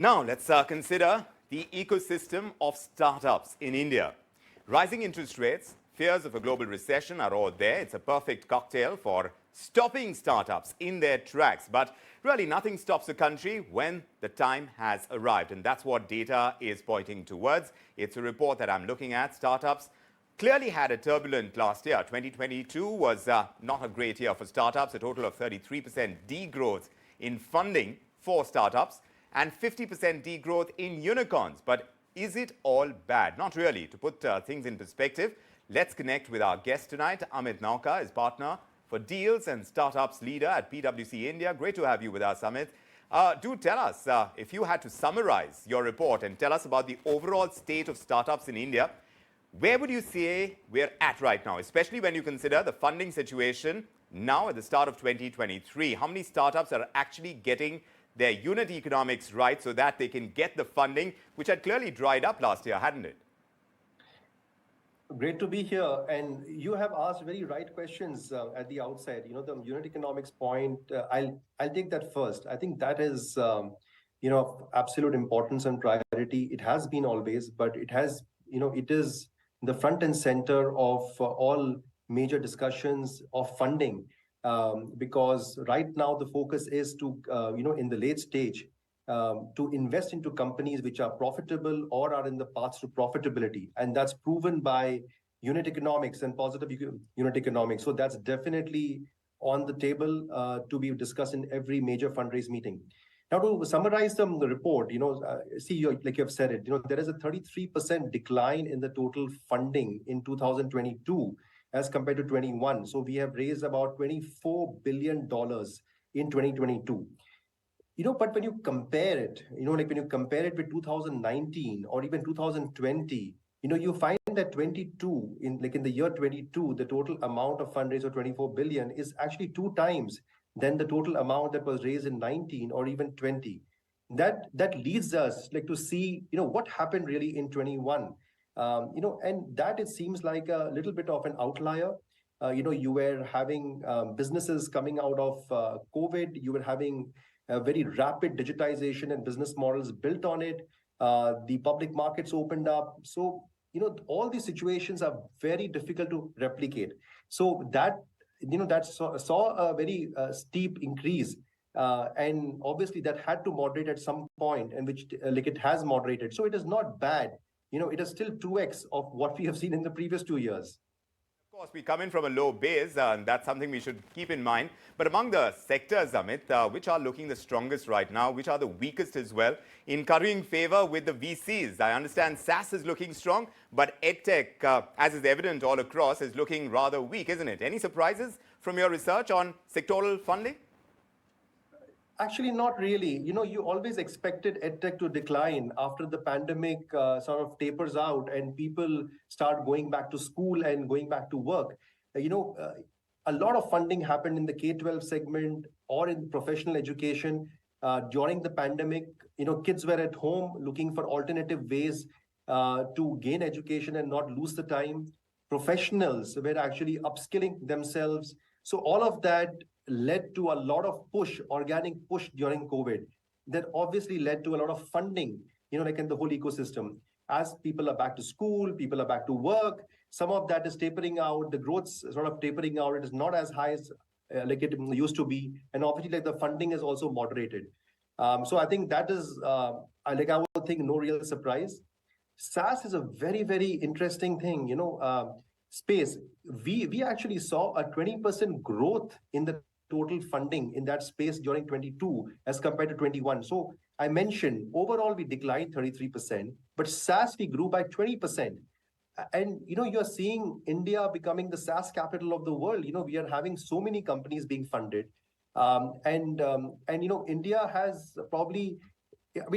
Now, let's consider the ecosystem of startups in India. Rising interest rates, fears of a global recession are all there. It's a perfect cocktail for stopping startups in their tracks. But really, nothing stops a country when the time has arrived. And that's what data is pointing towards. It's a report that I'm looking at. Startups clearly had a turbulent last year. 2022 was not a great year for startups, a total of 33% degrowth in funding for startups and 50% degrowth in unicorns. But is it all bad? Not really. To put things in perspective, let's connect with our guest tonight. Amit Nawka is partner for deals and startups leader at PwC India. Great to have you with us, Amit. Do tell us, if you had to summarize your report and tell us about the overall state of startups in India, where would you say we're at right now, especially when you consider the funding situation now at the start of 2023? How many startups are actually getting their unit economics right so that they can get the funding, which had clearly dried up last year, hadn't it? Great to be here. And you have asked very right questions at the outset. The unit economics point, I'll take that first. I think that is, of absolute importance and priority. It has been always, but it is the front and center of all major discussions of funding. Because right now the focus is to, in the late stage, to invest into companies which are profitable or are in the path to profitability. And that's proven by unit economics and positive unit economics. So that's definitely on the table to be discussed in every major fundraise meeting. Now, to summarize the report, like you have said it, there is a 33% decline in the total funding in 2022 as compared to 21. So we have raised about $24 billion in 2022. But when you compare it, when you compare it with 2019 or even 2020, you find that in the year 22, the total amount of fundraise of 24 billion is actually 2 times than the total amount that was raised in 19 or even 20. That leads us to see, what happened really in 21. And that it seems like a little bit of an outlier. You were having businesses coming out of COVID. You were having a very rapid digitization and business models built on it. The public markets opened up. So, all these situations are very difficult to replicate. So that saw a very steep increase. And obviously that had to moderate at some point, and which it has moderated. So it is not bad. It is still 2x of what we have seen in the previous 2 years. Of course, we come in from a low base, and that's something we should keep in mind. But among the sectors, Amit, which are looking the strongest right now, which are the weakest as well, in currying favor with the VCs? I understand SaaS is looking strong, but Ed-tech, as is evident all across, is looking rather weak, isn't it? Any surprises from your research on sectoral funding? Actually, not really. You always expected EdTech to decline after the pandemic sort of tapers out and people start going back to school and going back to work. A lot of funding happened in the K-12 segment or in professional education during the pandemic. Kids were at home looking for alternative ways to gain education and not lose the time. Professionals were actually upskilling themselves. So all of that led to a lot of organic push during COVID. That obviously led to a lot of funding, in the whole ecosystem. As people are back to school, people are back to work, some of that is tapering out, the growth's sort of tapering out. It is not as high as it used to be. And obviously the funding is also moderated. So I think that is, I would think no real surprise. SaaS is a very, very interesting thing, space. We actually saw a 20% growth in the total funding in that space during 22 as compared to 21. So I mentioned overall we declined 33%, but SaaS we grew by 20%. And you're seeing India becoming the SaaS capital of the world. We are having so many companies being funded. And India has probably,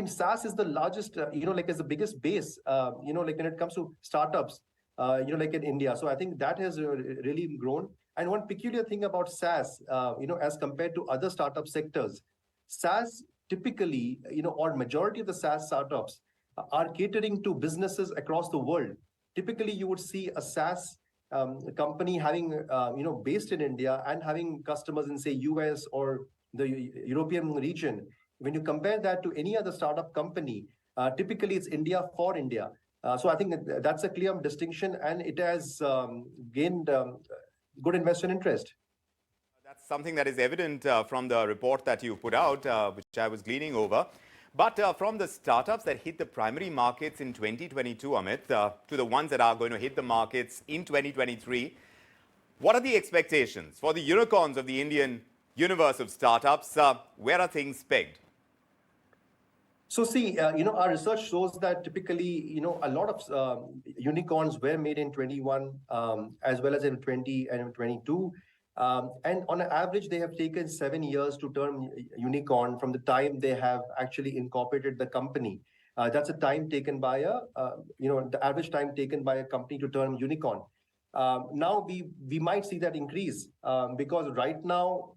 SaaS is the largest, as the biggest base, when it comes to startups, in India. So I think that has really grown. And one peculiar thing about SaaS, as compared to other startup sectors, SaaS typically, or majority of the SaaS startups are catering to businesses across the world. Typically, you would see a SaaS company having, based in India and having customers in, say, US or the European region. when you compare that to any other startup company, typically it's India for India. So I think that's a clear distinction, and it has gained good investor interest. That's something that is evident from the report that you put out, which I was gleaning over. But from the startups that hit the primary markets in 2022, Amit, to the ones that are going to hit the markets in 2023, what are the expectations for the unicorns of the Indian universe of startups? Where are things pegged? So see, our research shows that typically, a lot of unicorns were made in 21, as well as in 20 and 22. And on average, they have taken 7 years to turn unicorn from the time they have actually incorporated the company. That's a time taken by the average time taken by a company to turn unicorn. Now we might see that increase because right now,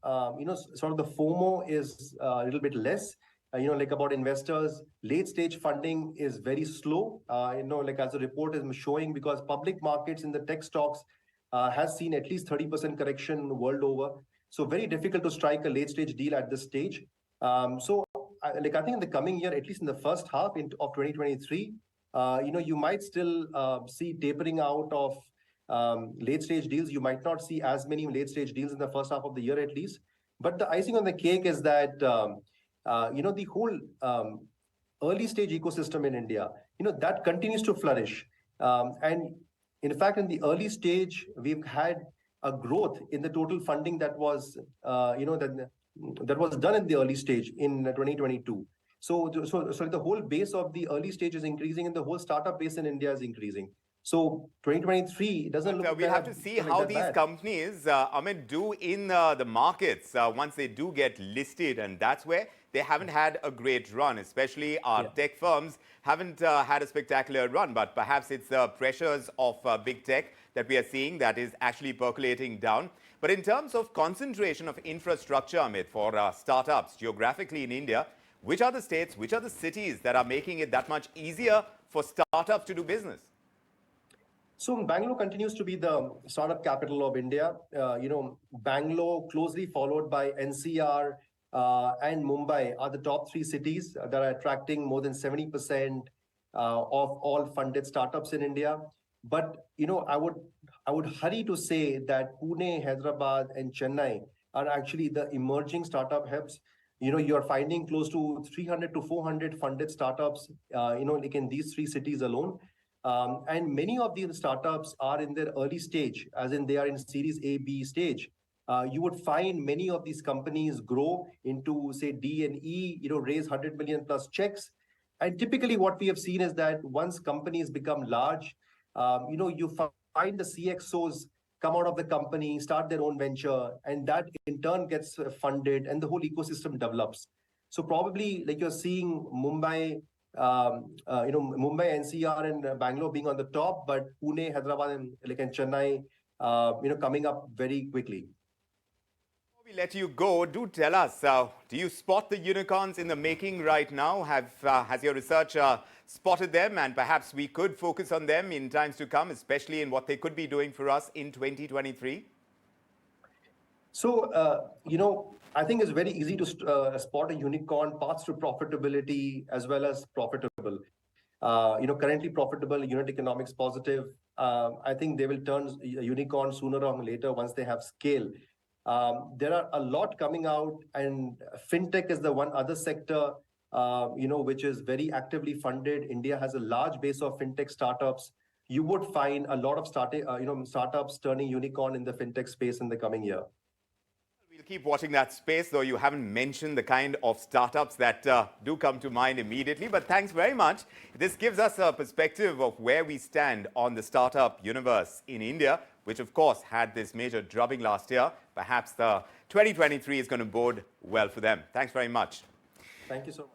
sort of the FOMO is a little bit less. Like about investors, late stage funding is very slow. Like as the report is showing, because public markets in the tech stocks has seen at least 30% correction world over. So very difficult to strike a late stage deal at this stage. I think in the coming year, at least in the first half of 2023, you might still see tapering out of late stage deals. You might not see as many late stage deals in the first half of the year at least. But the icing on the cake is that the whole early stage ecosystem in India, that continues to flourish. And in fact, in the early stage, we've had a growth in the total funding that was, that was done in the early stage in 2022. So the whole base of the early stage is increasing, and the whole startup base in India is increasing. So 2023 doesn't look. We'll have to see how these companies, Amit, do in the markets once they do get listed, and that's where they haven't had a great run, especially our tech firms haven't had a spectacular run. But perhaps it's the pressures of big tech that we are seeing that is actually percolating down. But in terms of concentration of infrastructure, Amit, for startups geographically in India, which are the states, which are the cities that are making it that much easier for startups to do business? So Bangalore continues to be the startup capital of India. Bangalore, closely followed by NCR and Mumbai, are the top 3 cities that are attracting more than 70% of all funded startups in India. But I would hurry to say that Pune, Hyderabad, and Chennai are actually the emerging startup hubs. You're finding close to 300 to 400 funded startups, like in these 3 cities alone. And many of these startups are in their early stage, as in they are in Series A, B stage. You would find many of these companies grow into, say, D and E, raise 100 million plus checks. And typically what we have seen is that once companies become large, you find the CXOs come out of the company, start their own venture, and that in turn gets funded, and the whole ecosystem develops. So probably like you're seeing Mumbai, NCR, and Bangalore being on the top, but Pune, Hyderabad, and Chennai, coming up very quickly. Before we let you go, do tell us, do you spot the unicorns in the making right now? Has your research spotted them, and perhaps we could focus on them in times to come, especially in what they could be doing for us in 2023? So, I think it's very easy to spot a unicorn, paths to profitability as well as profitable. Currently profitable, unit economics positive. I think they will turn unicorn sooner or later once they have scale. There are a lot coming out, and fintech is the one other sector, which is very actively funded. India has a large base of fintech startups. You would find a lot of startups turning unicorn in the fintech space in the coming year. We'll keep watching that space, though you haven't mentioned the kind of startups that do come to mind immediately. But thanks very much. This gives us a perspective of where we stand on the startup universe in India, which of course had this major drubbing last year. Perhaps the 2023 is going to bode well for them. Thanks very much. Thank you so much.